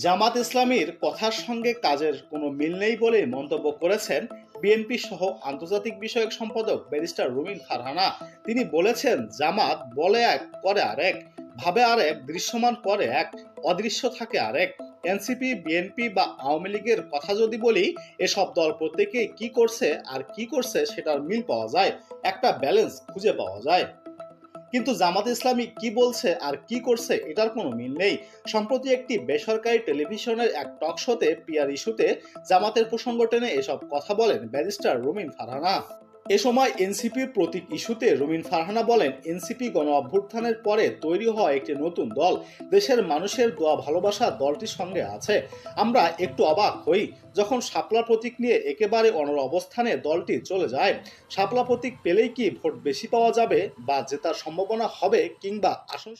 জামাত ইসলামীর কথার সঙ্গে কাজের কোনো মিল নেই বলে মন্তব্য করেছেন বিএনপি সহ আন্তর্জাতিক বিষয়ক সম্পাদক ব্যারিস্টার রুমিন ফারহানা। তিনি বলেছেন, জামাত বলে এক, করে আরেক, ভাবে আরেক, দৃশ্যমান করে এক, অদৃশ্য থাকে আরেক। এনসিপি, বিএনপি বা আওয়ামী লীগের কথা যদি বলি, এসব দল প্রত্যেকে কি করছে আর কি করছে সেটার মিল পাওয়া যায়, একটা ব্যালেন্স খুঁজে পাওয়া যায়। কিন্তু জামাত ইসলামী কি বলছে আর কি করছে এটার কোনো মিল নেই। সম্প্রতি একটি বেসরকারি টেলিভিশনের এক টক শোতে পিআর ইস্যুতে জামাতের প্রসঙ্গ টেনে এসব কথা বলেন ব্যারিস্টার রুমিন ফারহানা। এ সময় এনসিপির প্রতীক ইস্যুতে রুমিন ফারহানা বলেন, এনসিপি গণ অভ্যুত্থানের পরে তৈরি হওয়া একটি নতুন দল, দেশের মানুষের দোয়া ভালোবাসা দলটির সঙ্গে আছে। আমরা একটু অবাক হই যখন শাপলা প্রতীক নিয়ে একেবারে অনড় অবস্থানে দলটি চলে যায়। শাপলা প্রতীক পেলেই কি ভোট বেশি পাওয়া যাবে বা জেতার সম্ভাবনা হবে কিংবা আসন